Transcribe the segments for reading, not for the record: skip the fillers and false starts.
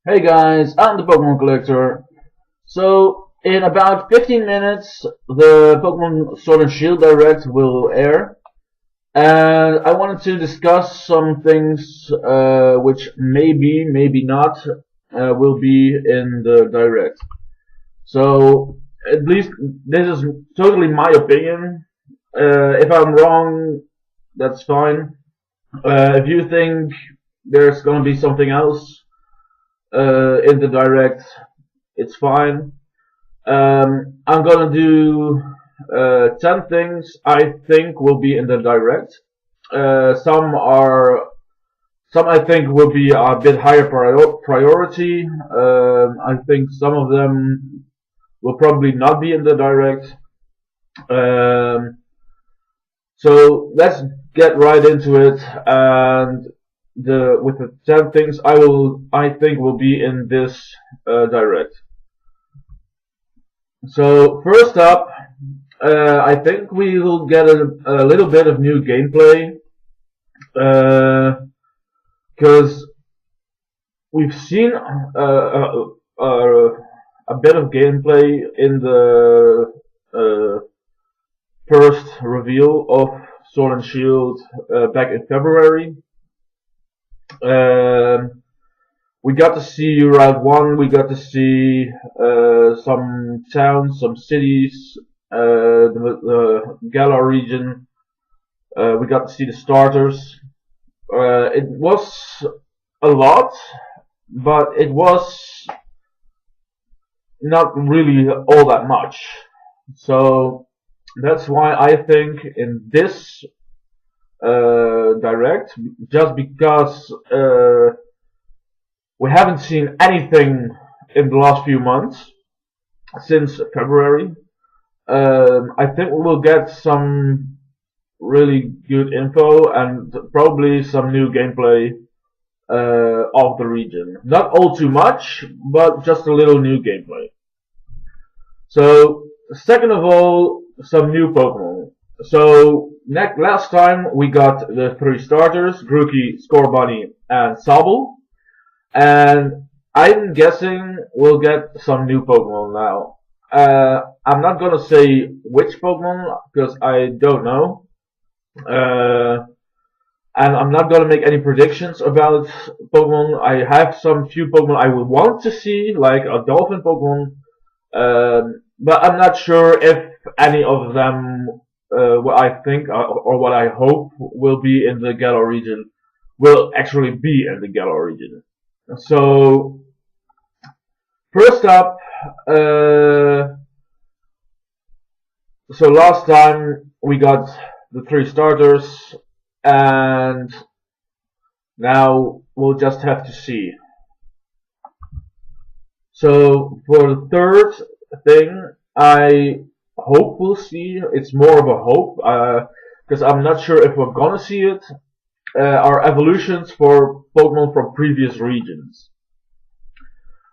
Hey guys, I'm the Pokemon Collector. So, in about 15 minutes, the Pokemon Sword and Shield Direct will air, and I wanted to discuss some things which maybe not, will be in the Direct. So, at least this is totally my opinion. If I'm wrong, that's fine. If you think there's gonna be something else in the Direct, it's fine. I'm gonna do 10 things I think will be in the direct. Some I think will be a bit higher priority. I think some of them will probably not be in the direct. Um, so let's get right into it. And the with the 10 things I think will be in this direct. So first up, I think we will get a little bit of new gameplay because we've seen a bit of gameplay in the first reveal of Sword and Shield back in February. Um, we got to see Route 1, we got to see some towns, some cities, the Galar region. We got to see the starters. It was a lot, but it was not really all that much. So that's why I think in this direct, just because we haven't seen anything in the last few months since February, I think we will get some really good info and probably some new gameplay of the region. Not all too much, but just a little new gameplay. So, second of all, some new Pokemon. So, last time we got the three starters, Grookey, Scorbunny, and Sobble. And I'm guessing we'll get some new Pokemon now. I'm not gonna say which Pokemon, because I don't know. Uh, and I'm not gonna make any predictions about Pokemon. I have some few Pokemon I would want to see, like a Dolphin Pokemon, but I'm not sure if any of them, what I think or what I hope will be in the Galar region, will actually be in the Galar region. So first up, so last time we got the three starters, and now we'll just have to see. So for the third thing, I hope we'll see. It's more of a hope, because I'm not sure if we're gonna see it. Are evolutions for Pokemon from previous regions.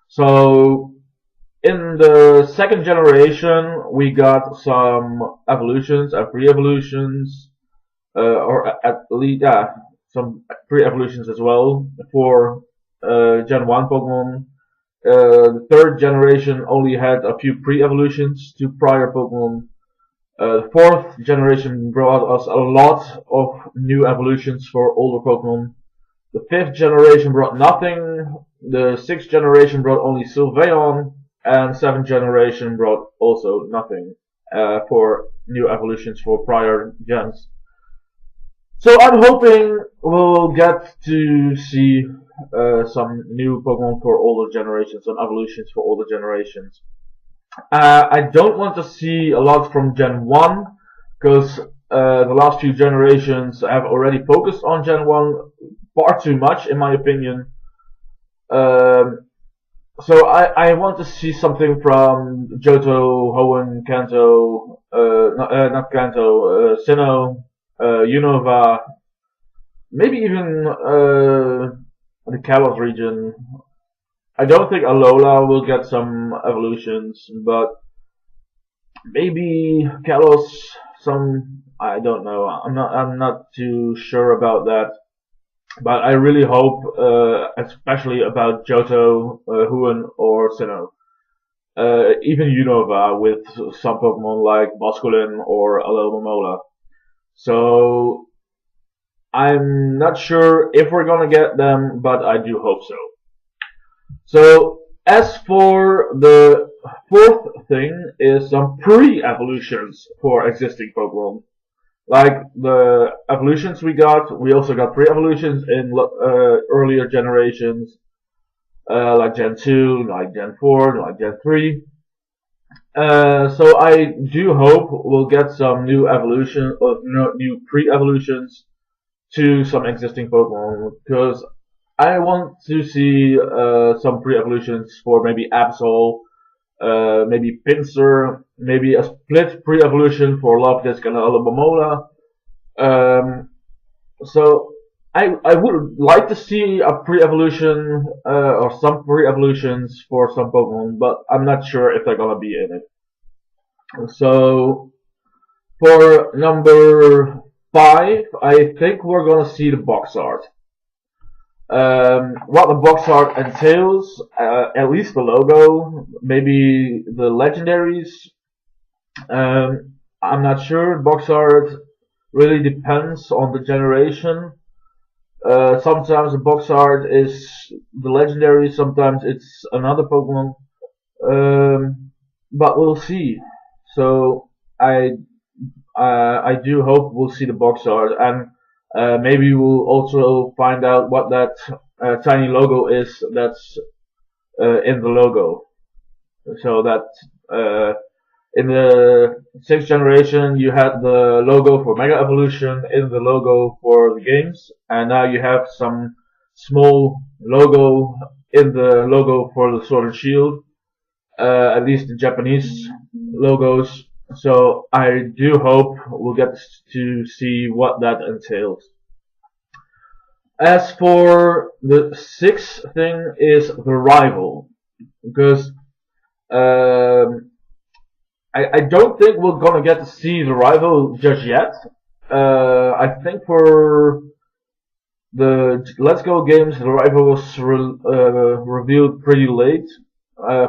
So in the second generation, we got some evolutions and pre-evolutions, or at least some pre-evolutions as well for Gen 1 Pokemon. The third generation only had a few pre-evolutions to prior Pokemon. The fourth generation brought us a lot of new evolutions for older Pokemon. The fifth generation brought nothing. The sixth generation brought only Sylveon, and seventh generation brought also nothing for new evolutions for prior gens. So I'm hoping we'll get to see some new Pokemon for older generations, some evolutions for older generations. I don't want to see a lot from Gen 1, because the last few generations have already focused on Gen 1 far too much, in my opinion. So I want to see something from Johto, Hoenn, Kanto, not Kanto, Sinnoh, Unova, maybe even the Kalos region. I don't think Alola will get some evolutions, but maybe Kalos, some, I don't know. I'm not too sure about that. But I really hope, especially about Johto, Huan, or Sinnoh. Even Unova with some Pokemon like Basculin or Alomomola. So I'm not sure if we're gonna get them, but I do hope so. So as for the fourth thing is some pre-evolutions for existing Pokemon. Like the evolutions we also got pre-evolutions in earlier generations, like Gen 2, like Gen 4, like Gen 3. So I do hope we'll get some new evolution or new pre-evolutions to some existing Pokemon because I want to see some pre-evolutions for maybe Absol, maybe Pinsir, maybe a split pre-evolution for Loftisc and Alomomola. So I would like to see a pre-evolution or some pre-evolutions for some Pokemon, but I'm not sure if they're gonna be in it. So for number 5, I think we're gonna see the box art. What the box art entails, at least the logo, maybe the legendaries. I'm not sure. Box art really depends on the generation. Sometimes the box art is the legendary, sometimes it's another Pokemon. But we'll see. So I do hope we'll see the box art, and maybe we'll also find out what that tiny logo is that's in the logo. So that in the 6th generation you had the logo for Mega Evolution in the logo for the games, and now you have some small logo in the logo for the Sword and Shield, at least the Japanese logos. So I do hope we'll get to see what that entails. As for the 6th thing is the rival, because I don't think we're gonna get to see the rival just yet. I think for the Let's Go games, the rival was revealed pretty late.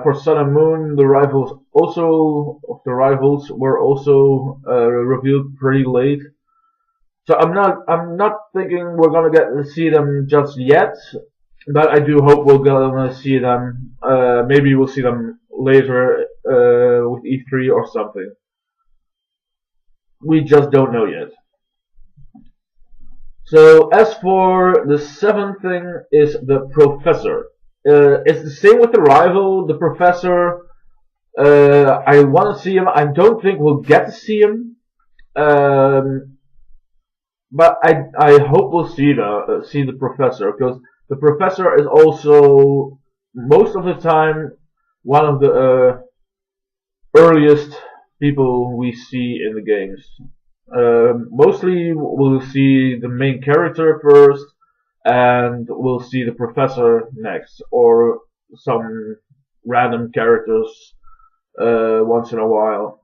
For Sun and Moon, the rivals were also revealed pretty late. So I'm not thinking we're gonna get to see them just yet, but I do hope we're gonna see them. Maybe we'll see them later with E3 or something. We just don't know yet. So as for the 7th thing is the Professor. It's the same with the rival, the Professor. I want to see him. I don't think we'll get to see him. But I hope we'll see the Professor, because the Professor is also most of the time one of the earliest people we see in the games. Mostly we'll see the main character first, and we'll see the Professor next, or some random characters once in a while.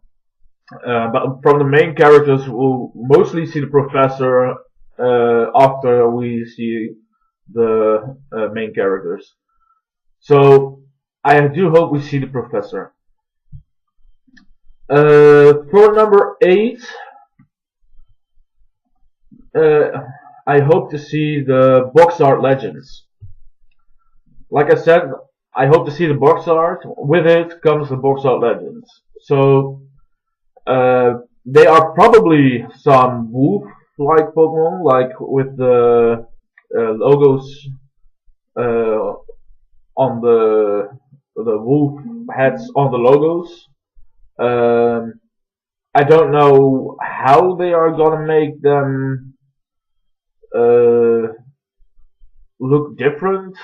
But from the main characters, we'll mostly see the Professor after we see the main characters. So I do hope we see the Professor. For number 8, I hope to see the box art legends. Like I said, I hope to see the box art. With it comes the box art legends. So they are probably some wolf-like Pokemon, like with the logos on the wolf heads on the logos. I don't know how they are gonna make them look different.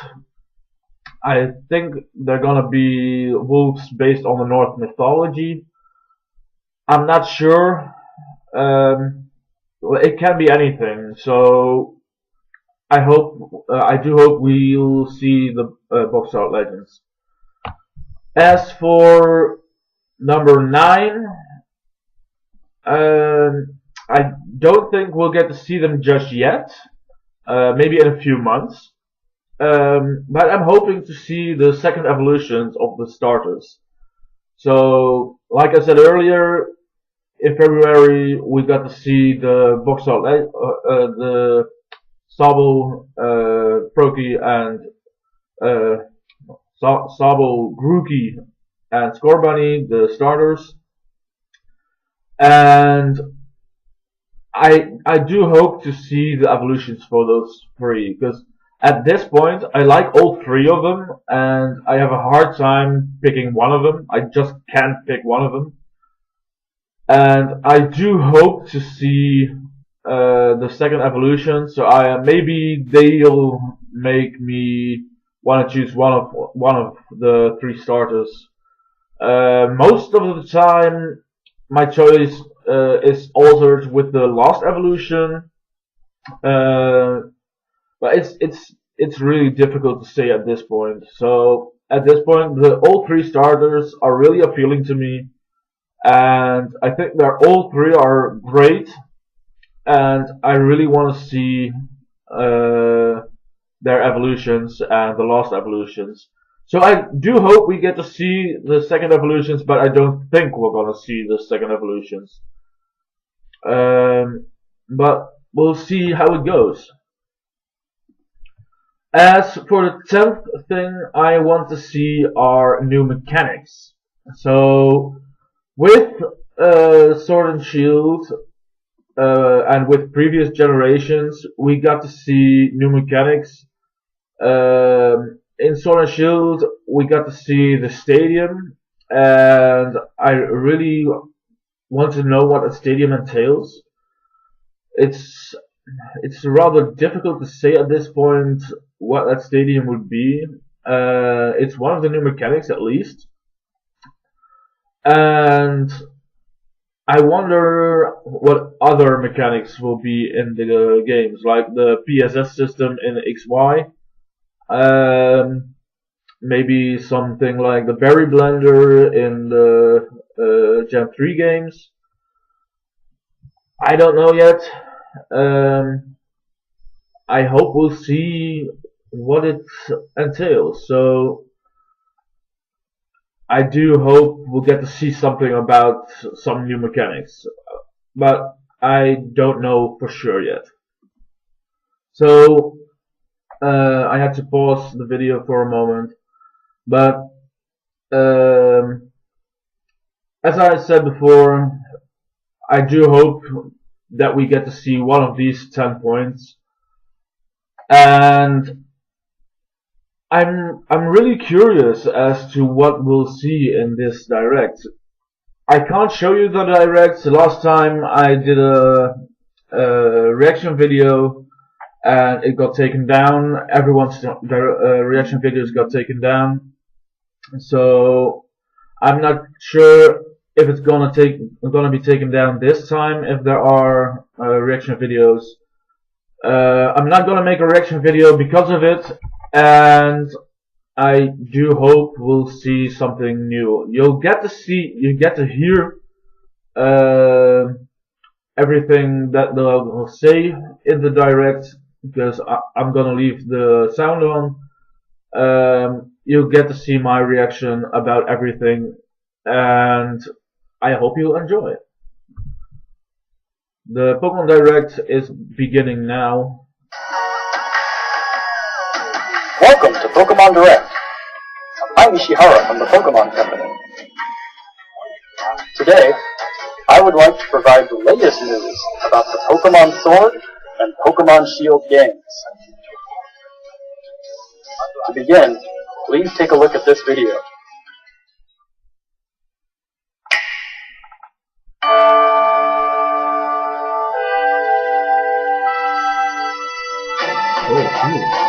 I think they're gonna be wolves based on the Norse mythology. I'm not sure. Well, it can be anything. So I do hope we'll see the box art legends. As for number 9, I don't think we'll get to see them just yet. maybe in a few months. But I'm hoping to see the second evolutions of the starters. So, like I said earlier, in February we got to see the Boxall, the Sobble, Proki, and Sobble, Grookey, and Scorbunny, the starters. And I do hope to see the evolutions for those three, because at this point I like all three of them, and I have a hard time picking one of them. I just can't pick one of them, and I do hope to see the second evolution. So maybe they'll make me want to choose one of the three starters. Most of the time, my choice is altered with the last evolution, but it's really difficult to say at this point. So at this point, all three starters are really appealing to me, and I think that all three are great, and I really want to see their evolutions and the last evolutions. So I do hope we get to see the second evolutions, but I don't think we're gonna see the second evolutions. But we'll see how it goes. As for the 10th thing I want to see are new mechanics. So with Sword and Shield and with previous generations, we got to see new mechanics. In Sword and Shield, we got to see the stadium, and I really want to know what a stadium entails. It's rather difficult to say at this point what that stadium would be. It's one of the new mechanics at least, and I wonder what other mechanics will be in the games, like the PSS system in XY. Maybe something like the Berry Blender in the Gen 3 games. I don't know yet. I hope we'll see what it entails. So I do hope we'll get to see something about some new mechanics, but I don't know for sure yet. So I had to pause the video for a moment, but as I said before, I do hope that we get to see one of these 10 points, and I'm really curious as to what we'll see in this direct. I can't show you the direct. Last time I did a reaction video and it got taken down. Everyone's reaction videos got taken down, so I'm not sure if it's gonna be taken down this time. If there are reaction videos, I'm not gonna make a reaction video because of it, and I do hope we'll see something new. You get to hear everything that they'll say in the direct, because I'm gonna leave the sound on. You'll get to see my reaction about everything, and I hope you'll enjoy it. The Pokemon Direct is beginning now. Welcome to Pokemon Direct. I'm Ishihara from the Pokemon Company. Today, I would like to provide the latest news about the Pokemon Sword and Pokemon Shield games. To begin, please take a look at this video. Oh, cool.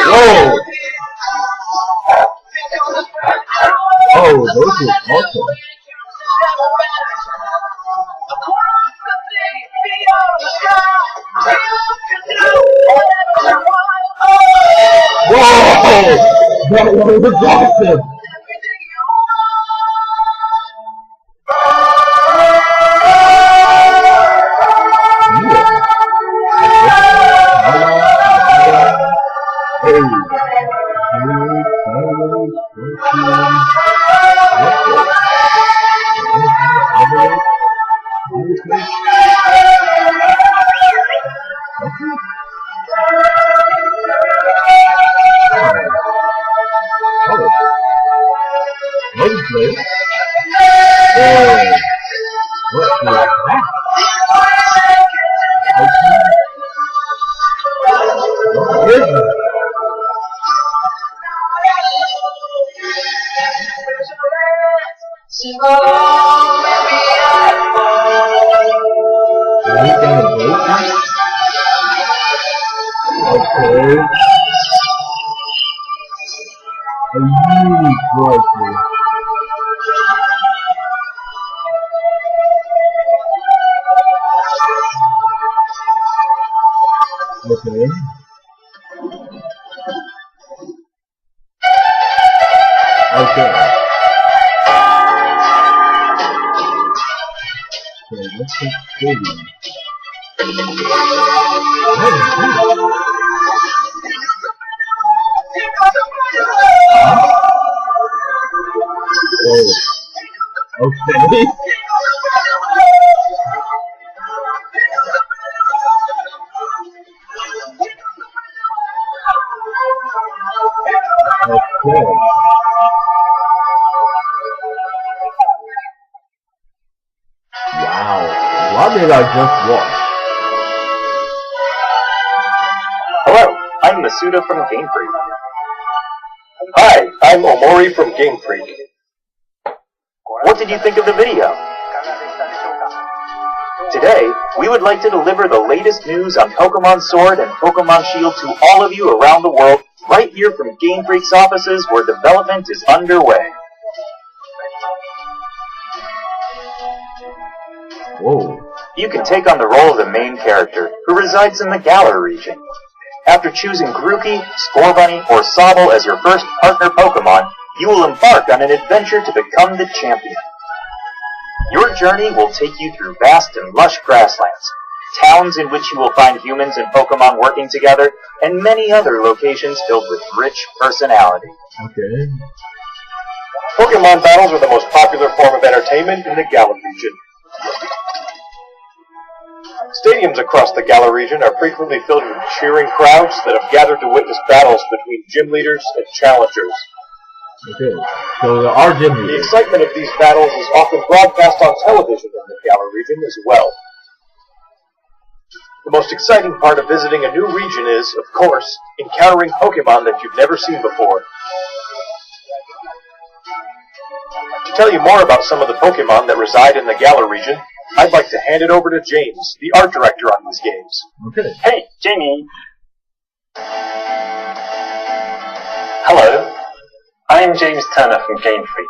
Whoa! Oh, those are awesome. That was awesome! Okay. Okay. So let's take stadium. Oh. Okay. Okay. Wow. What did I just watch? Hello, I'm Masuda from Game Freak. Hi, I'm Omori from Game Freak. What did you think of the video? Today, we would like to deliver the latest news on Pokemon Sword and Pokemon Shield to all of you around the world, right here from Game Freak's offices where development is underway. Whoa. You can take on the role of the main character, who resides in the Galar region. After choosing Grookey, Scorbunny, or Sobble as your first partner Pokemon, you will embark on an adventure to become the champion. Your journey will take you through vast and lush grasslands, towns in which you will find humans and Pokemon working together, and many other locations filled with rich personality. Okay. Pokemon battles are the most popular form of entertainment in the Galar region. Stadiums across the Galar region are frequently filled with cheering crowds that have gathered to witness battles between gym leaders and challengers. Okay, so there are gym The leaders. excitement of these battles is often broadcast on television in the Galar region as well. The most exciting part of visiting a new region is, of course, encountering Pokemon that you've never seen before. To tell you more about some of the Pokemon that reside in the Galar region, I'd like to hand it over to James, the art director on these games. Okay. Hey, Jamie. Hello, I'm James Turner from Game Freak.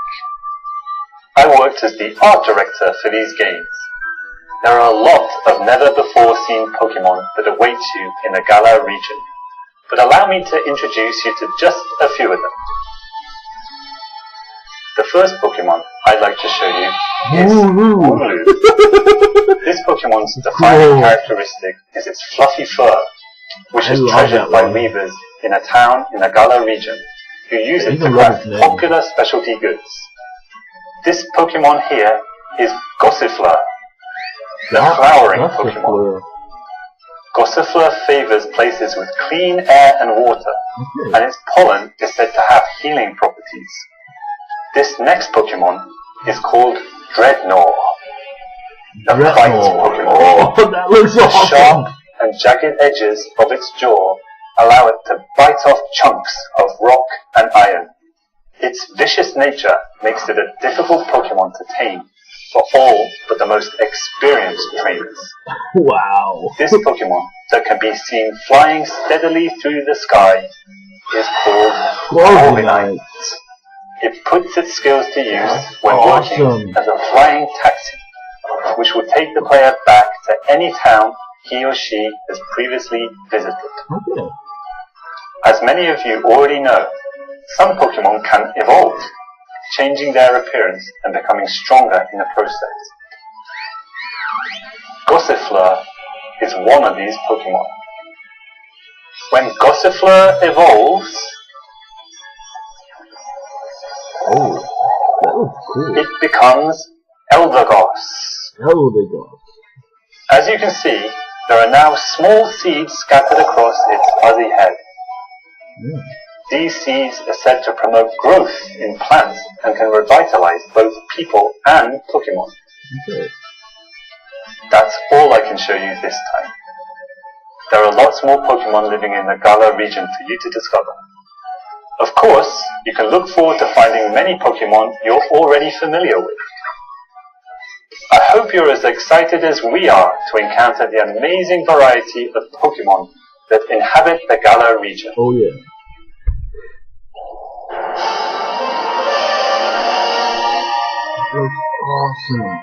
I worked as the art director for these games. There are a lot of never-before-seen Pokemon that await you in the Galar region, but allow me to introduce you to just a few of them. The first Pokemon I'd like to show you is Wooloo. This Pokemon's defining characteristic is its fluffy fur, which is treasured by weavers in a town in the Galar region, who use it to craft popular specialty goods. This Pokemon here is Gossifleur, the flowering Pokemon. Gossifleur favors places with clean air and water, and its pollen is said to have healing properties. This next Pokemon is called Dreadnought, the bite Pokemon. Oh, that looks awesome. The sharp and jagged edges of its jaw allow it to bite off chunks of rock and iron. Its vicious nature makes it a difficult Pokemon to tame for all but the most experienced trainers. Wow. This Pokemon that can be seen flying steadily through the sky is called Corviknight. It puts its skills to use when working as a flying taxi, which will take the player back to any town he or she has previously visited. Okay. As many of you already know, some Pokemon can evolve, changing their appearance and becoming stronger in the process. Gossifleur is one of these Pokemon. When Gossifleur evolves, it becomes Eldegoss. Eldegoss. As you can see, there are now small seeds scattered across its fuzzy head. These seeds are said to promote growth in plants and can revitalize both people and Pokemon. That's all I can show you this time. There are lots more Pokemon living in the Galar region for you to discover. Of course, you can look forward to finding many Pokemon you're already familiar with. I hope you're as excited as we are to encounter the amazing variety of Pokemon that inhabit the Galar region. Oh yeah. That's awesome.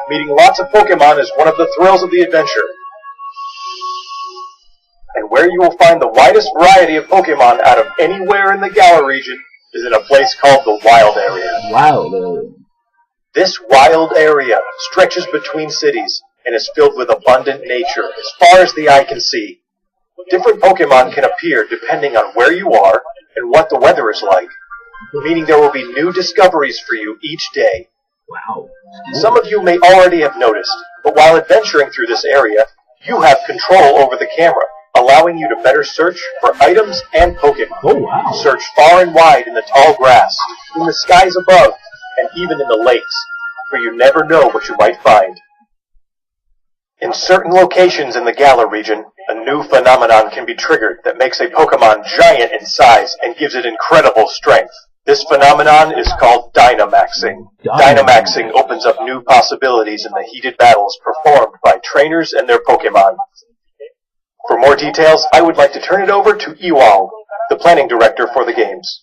Meeting lots of Pokemon is one of the thrills of the adventure. And where you will find the widest variety of Pokemon out of anywhere in the Galar region is in a place called the Wild Area. Wild Area. This wild area stretches between cities and is filled with abundant nature as far as the eye can see. Different Pokemon can appear depending on where you are and what the weather is like, meaning there will be new discoveries for you each day. Wow. Some of you may already have noticed, but while adventuring through this area, you have control over the camera, allowing you to better search for items and Pokemon. Oh wow. Search far and wide in the tall grass, in the skies above, and even in the lakes, for you never know what you might find. In certain locations in the Galar region, a new phenomenon can be triggered that makes a Pokemon giant in size and gives it incredible strength. This phenomenon is called Dynamaxing. Dynamaxing opens up new possibilities in the heated battles performed by trainers and their Pokemon. For more details, I would like to turn it over to Ewald, the planning director for the games.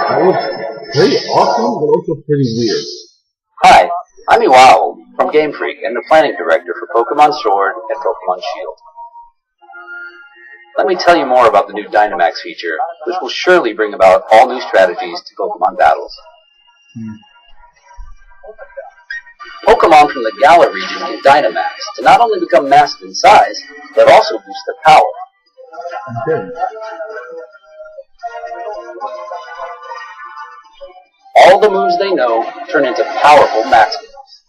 That was pretty awesome, but also pretty weird. Hi, I'm Ewald from Game Freak and the planning director for Pokemon Sword and Pokemon Shield. Let me tell you more about the new Dynamax feature, which will surely bring about all new strategies to Pokemon battles. Pokemon from the Galar region can Dynamax to not only become massive in size, but also boost their power. All the moves they know turn into powerful max moves.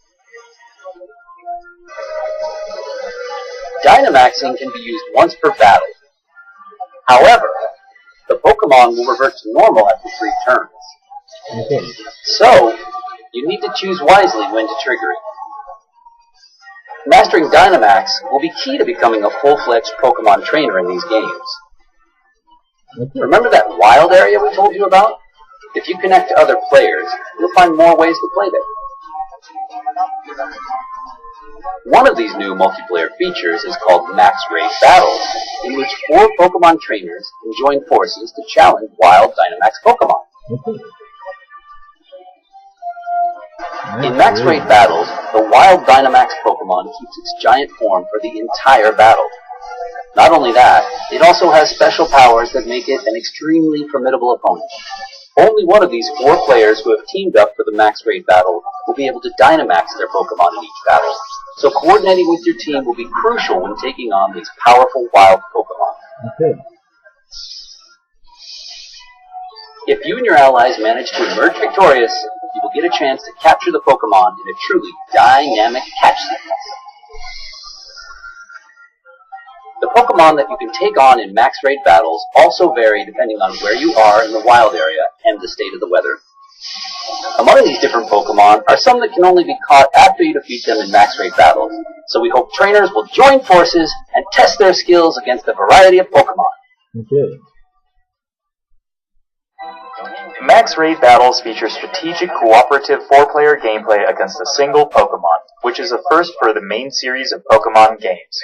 Dynamaxing can be used once per battle. However, the Pokemon will revert to normal after 3 turns. So, you need to choose wisely when to trigger it. Mastering Dynamax will be key to becoming a full-fledged Pokemon trainer in these games. Remember that wild area we told you about? If you connect to other players, you'll find more ways to play there. One of these new multiplayer features is called Max Raid Battles, in which 4 Pokemon trainers can join forces to challenge wild Dynamax Pokemon. In Max Raid Battles, the wild Dynamax Pokemon keeps its giant form for the entire battle. Not only that, it also has special powers that make it an extremely formidable opponent. Only one of these 4 players who have teamed up for the Max Raid Battle will be able to Dynamax their Pokemon in each battle, so coordinating with your team will be crucial when taking on these powerful wild Pokemon. If you and your allies manage to emerge victorious, you will get a chance to capture the Pokemon in a truly dynamic catch sequence. The Pokemon that you can take on in Max Raid battles also vary depending on where you are in the wild area and the state of the weather. Among these different Pokemon are some that can only be caught after you defeat them in Max Raid battles, so we hope trainers will join forces and test their skills against a variety of Pokemon. Max Raid Battles feature strategic, cooperative 4-player gameplay against a single Pokemon, which is a first for the main series of Pokemon games.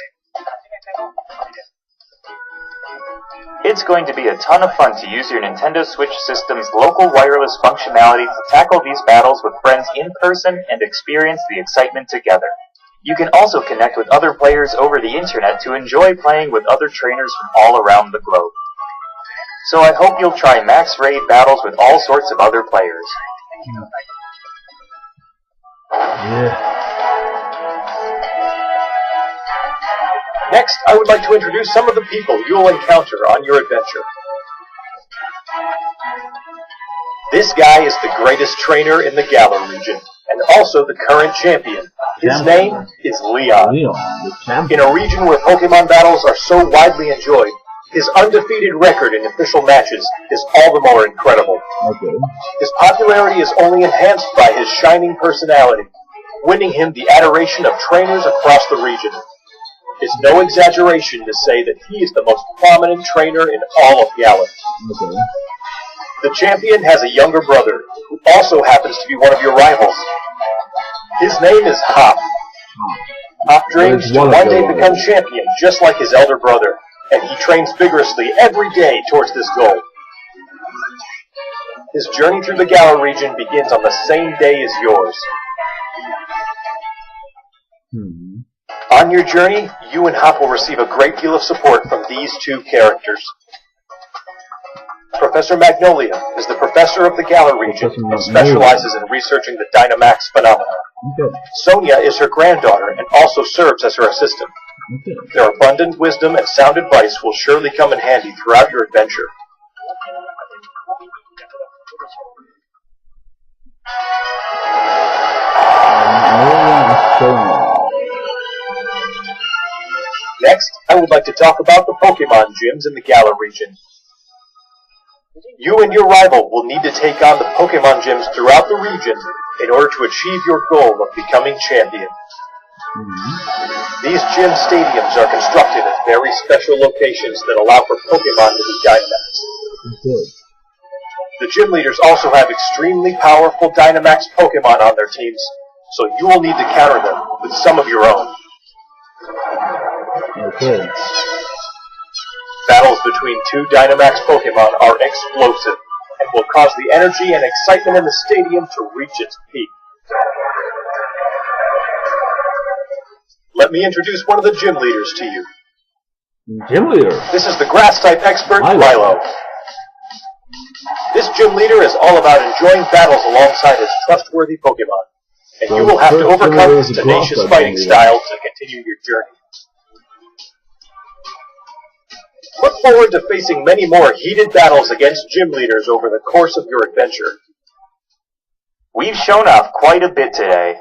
It's going to be a ton of fun to use your Nintendo Switch system's local wireless functionality to tackle these battles with friends in person and experience the excitement together. You can also connect with other players over the internet to enjoy playing with other trainers from all around the globe. So I hope you'll try Max Raid battles with all sorts of other players. Yeah. Next, I would like to introduce some of the people you'll encounter on your adventure. This guy is the greatest trainer in the Galar region, and also the current champion. His name is Leon. In a region where Pokemon battles are so widely enjoyed, his undefeated record in official matches is all the more incredible. His popularity is only enhanced by his shining personality, winning him the adoration of trainers across the region. It's no exaggeration to say that he is the most prominent trainer in all of Galar. The champion has a younger brother, who also happens to be one of your rivals. His name is Hop. Hop dreams to one day become champion, just like his elder brother, and he trains vigorously every day towards this goal. His journey through the Galar region begins on the same day as yours. On your journey, you and Hop will receive a great deal of support from these two characters. Professor Magnolia is the professor of the Galar region and specializes in researching the Dynamax phenomenon. Sonia is her granddaughter and also serves as her assistant. Their abundant wisdom and sound advice will surely come in handy throughout your adventure. Next, I would like to talk about the Pokemon gyms in the Galar region. You and your rival will need to take on the Pokemon gyms throughout the region in order to achieve your goal of becoming champion. These gym stadiums are constructed at very special locations that allow for Pokemon to be Dynamaxed. The gym leaders also have extremely powerful Dynamax Pokemon on their teams, so you will need to counter them with some of your own. Battles between two Dynamax Pokemon are explosive and will cause the energy and excitement in the stadium to reach its peak. Let me introduce one of the gym leaders to you. Gym leader? This is the Grass-type expert, Milo. This gym leader is all about enjoying battles alongside his trustworthy Pokemon, and you will have to overcome his tenacious fighting style to continue your journey. Look forward to facing many more heated battles against gym leaders over the course of your adventure. We've shown off quite a bit today,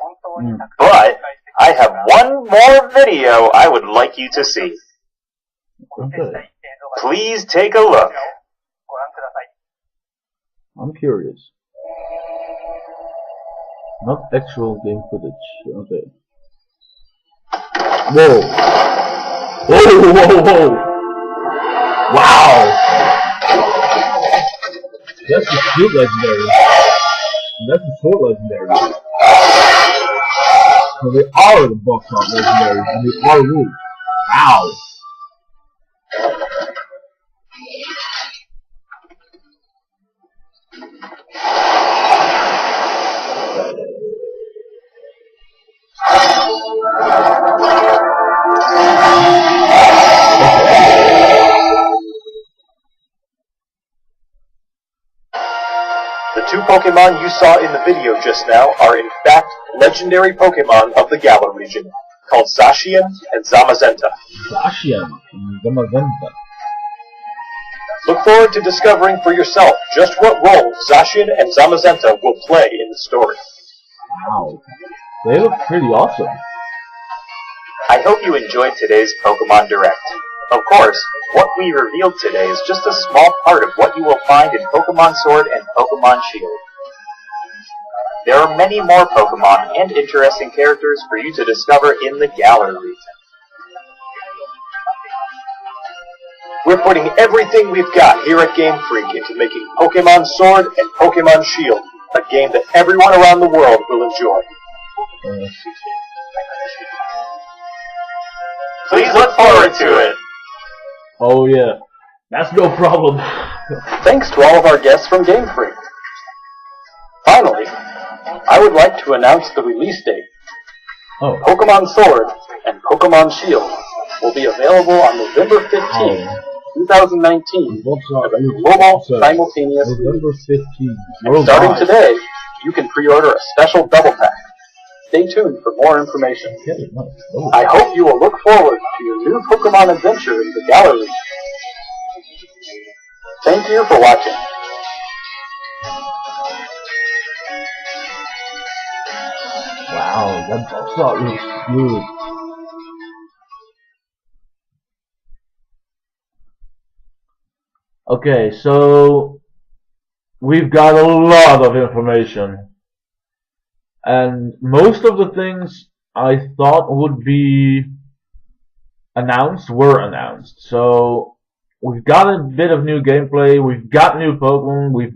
but I have one more video I would like you to see. Please take a look. I'm curious. Not actual game footage. Okay. Whoa. Whoa, whoa, whoa. Wow! That's the shield legendary. That's the sword legendary. So they are the Buckshot legendaries, and they are rules. Wow! The two Pokemon you saw in the video just now are in fact legendary Pokemon of the Galar region, called Zacian and Zamazenta. Zacian and Zamazenta. Look forward to discovering for yourself just what role Zacian and Zamazenta will play in the story. Wow. They look pretty awesome. I hope you enjoyed today's Pokemon Direct. Of course, what we revealed today is just a small part of what you will find in Pokemon Sword and Pokemon Shield. There are many more Pokemon and interesting characters for you to discover in the Galar region. We're putting everything we've got here at Game Freak into making Pokemon Sword and Pokemon Shield a game that everyone around the world will enjoy. Please look forward to it. Oh yeah. That's no problem. Thanks to all of our guests from Game Freak. Finally, I would like to announce the release date. Oh. Pokemon Sword and Pokemon Shield will be available on November 15th, 2019 as a global simultaneous November 15th. And starting today, you can pre-order a special double pack. Stay tuned for more information. I hope you will look forward to your new Pokemon adventure in the gallery. Thank you for watching. Wow, that box art looks good. Okay, so we've got a lot of information. And most of the things I thought would be announced were announced. So we've got a bit of new gameplay, we've got new Pokemon, we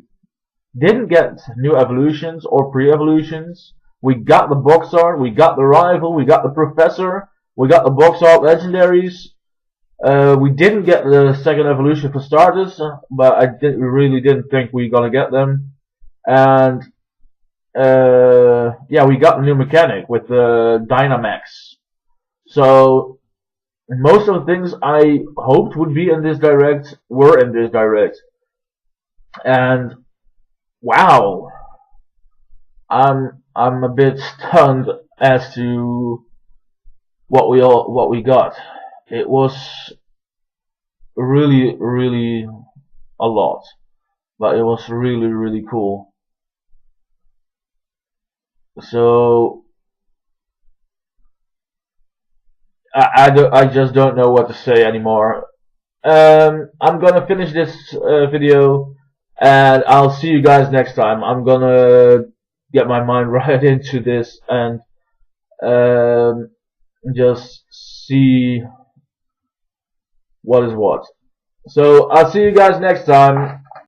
didn't get new evolutions or pre-evolutions. We got the box art, we got the rival, we got the professor, we got the box art legendaries. We didn't get the second evolution for starters, but we really didn't think we were gonna get them. And yeah, we got the new mechanic with the Dynamax. So most of the things I hoped would be in this direct were in this direct. And wow, I'm a bit stunned as to what we got. It was really a lot, but it was really cool. So I just don't know what to say anymore. I'm gonna finish this video, and I'll see you guys next time. I'm gonna get my mind right into this and just see what is what. So I'll see you guys next time.